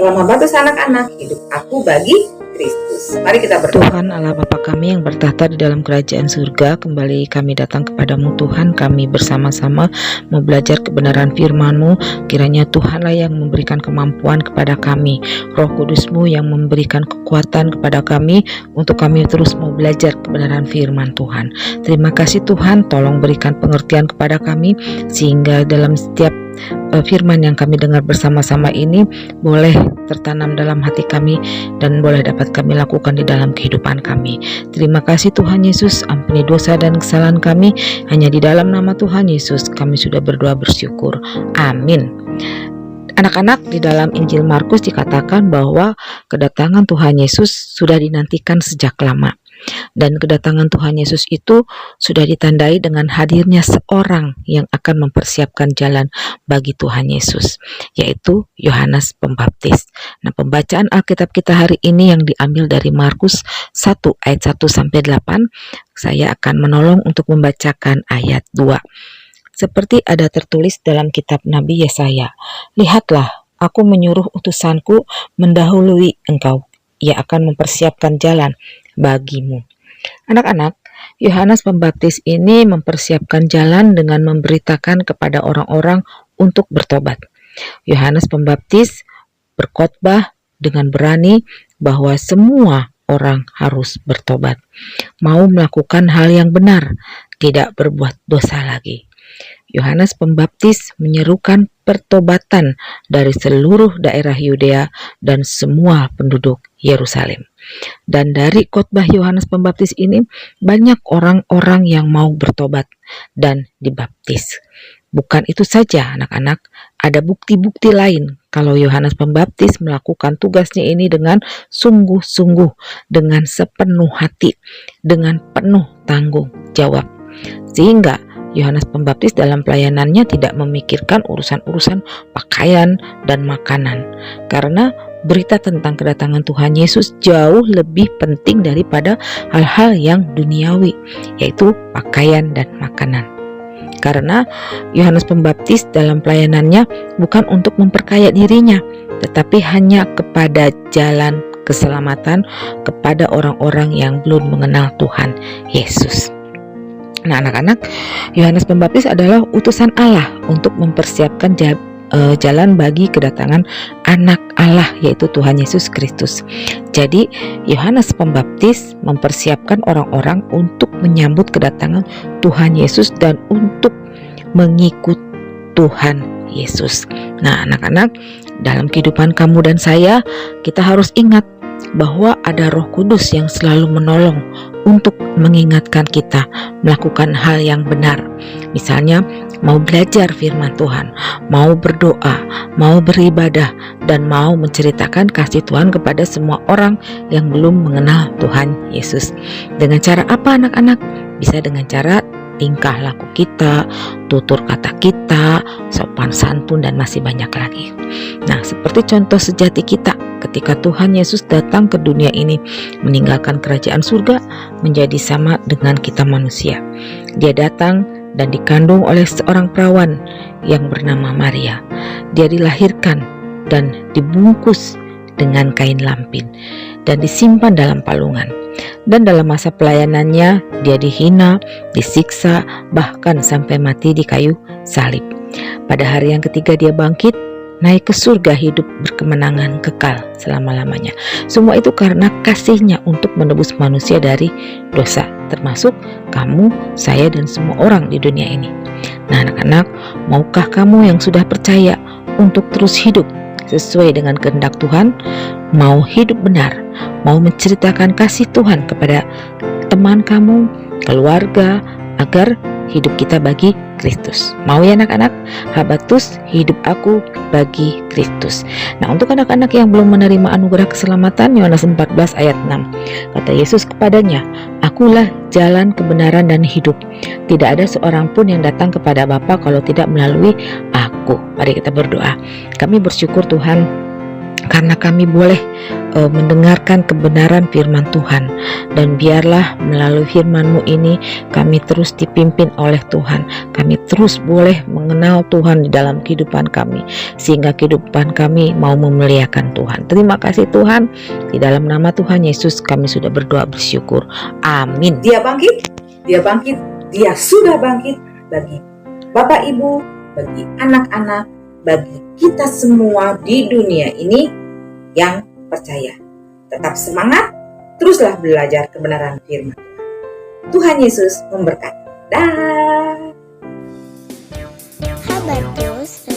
Selamat Baptis anak-anak, hidup aku bagi Kristus. Mari kita berdoa. Tuhan Allah Bapa kami yang bertahta di dalam kerajaan surga, kembali kami datang kepadamu Tuhan. Kami bersama-sama mau belajar kebenaran firman-Mu. Kiranya Tuhanlah yang memberikan kemampuan kepada kami, Roh Kudus-Mu yang memberikan kekuatan kepada kami untuk kami terus mau belajar kebenaran firman Tuhan. Terima kasih Tuhan, tolong berikan pengertian kepada kami sehingga dalam setiap firman yang kami dengar bersama-sama ini boleh tertanam dalam hati kami dan boleh dapat kami lakukan di dalam kehidupan kami. Terima kasih Tuhan Yesus, ampuni dosa dan kesalahan kami. Hanya di dalam nama Tuhan Yesus kami sudah berdoa bersyukur. Amin. Anak-anak, di dalam Injil Markus dikatakan bahwa kedatangan Tuhan Yesus sudah dinantikan sejak lama. Dan kedatangan Tuhan Yesus itu sudah ditandai dengan hadirnya seorang yang akan mempersiapkan jalan bagi Tuhan Yesus, yaitu Yohanes Pembaptis. Nah, pembacaan Alkitab kita hari ini yang diambil dari Markus 1 ayat 1 sampai 8, saya akan menolong untuk membacakan ayat 2. Seperti ada tertulis dalam kitab Nabi Yesaya, "Lihatlah, aku menyuruh utusanku mendahului engkau. Ia akan mempersiapkan jalan bagimu." Anak-anak, Yohanes Pembaptis ini mempersiapkan jalan dengan memberitakan kepada orang-orang untuk bertobat. Yohanes Pembaptis berkhotbah dengan berani bahwa semua orang harus bertobat, mau melakukan hal yang benar, tidak berbuat dosa lagi. Yohanes Pembaptis menyerukan pertobatan dari seluruh daerah Yudea dan semua penduduk Yerusalem. Dan dari khotbah Yohanes Pembaptis ini banyak orang-orang yang mau bertobat dan dibaptis. Bukan itu saja anak-anak, ada bukti-bukti lain kalau Yohanes Pembaptis melakukan tugasnya ini dengan sungguh-sungguh, dengan sepenuh hati, dengan penuh tanggung jawab. Sehingga Yohanes Pembaptis dalam pelayanannya tidak memikirkan urusan-urusan pakaian dan makanan, karena berita tentang kedatangan Tuhan Yesus jauh lebih penting daripada hal-hal yang duniawi, yaitu pakaian dan makanan. Karena Yohanes Pembaptis dalam pelayanannya bukan untuk memperkaya dirinya, tetapi hanya kepada jalan keselamatan kepada orang-orang yang belum mengenal Tuhan Yesus. Nah, anak-anak, Yohanes Pembaptis adalah utusan Allah untuk mempersiapkan jalan bagi kedatangan anak Allah, yaitu Tuhan Yesus Kristus. Jadi Yohanes Pembaptis mempersiapkan orang-orang untuk menyambut kedatangan Tuhan Yesus dan untuk mengikut Tuhan Yesus. Nah, anak-anak, dalam kehidupan kamu dan saya, kita harus ingat bahwa ada Roh Kudus yang selalu menolong untuk mengingatkan kita melakukan hal yang benar. Misalnya mau belajar firman Tuhan, mau berdoa, mau beribadah, dan mau menceritakan kasih Tuhan kepada semua orang yang belum mengenal Tuhan Yesus. Dengan cara apa anak-anak? Bisa dengan cara tingkah laku kita, tutur kata kita, sopan santun, dan masih banyak lagi. Nah, seperti contoh sejati kita ketika Tuhan Yesus datang ke dunia ini, meninggalkan kerajaan surga menjadi sama dengan kita manusia. Dia datang dan dikandung oleh seorang perawan yang bernama Maria. Dia dilahirkan dan dibungkus dengan kain lampin dan disimpan dalam palungan. Dan dalam masa pelayanannya dia dihina, disiksa, bahkan sampai mati di kayu salib. Pada hari yang ketiga dia bangkit, naik ke surga hidup berkemenangan kekal selama-lamanya. Semua itu karena kasih-Nya untuk menebus manusia dari dosa, termasuk kamu, saya, dan semua orang di dunia ini. Nah, anak-anak, maukah kamu yang sudah percaya untuk terus hidup sesuai dengan kehendak Tuhan, mau hidup benar, mau menceritakan kasih Tuhan kepada teman kamu, keluarga, agar hidup kita bagi Kristus? Mau ya anak-anak? Habatus, hidup aku bagi Kristus. Nah, untuk anak-anak yang belum menerima anugerah keselamatan, Yohanes 14 ayat 6, kata Yesus kepadanya, "Akulah jalan, kebenaran, dan hidup. Tidak ada seorang pun yang datang kepada Bapa kalau tidak melalui aku." Mari kita berdoa. Kami bersyukur Tuhan karena kami boleh mendengarkan kebenaran firman Tuhan, dan biarlah melalui firman-Mu ini kami terus dipimpin oleh Tuhan. Kami terus boleh mengenal Tuhan di dalam kehidupan kami, sehingga kehidupan kami mau memuliakan Tuhan. Terima kasih Tuhan, di dalam nama Tuhan Yesus kami sudah berdoa bersyukur. Amin. Dia bangkit, dia sudah bangkit bagi Bapak Ibu, bagi anak-anak, bagi kita semua di dunia ini yang percaya. Tetap semangat, teruslah belajar kebenaran firman Tuhan. Tuhan Yesus memberkati. Dah. Habatus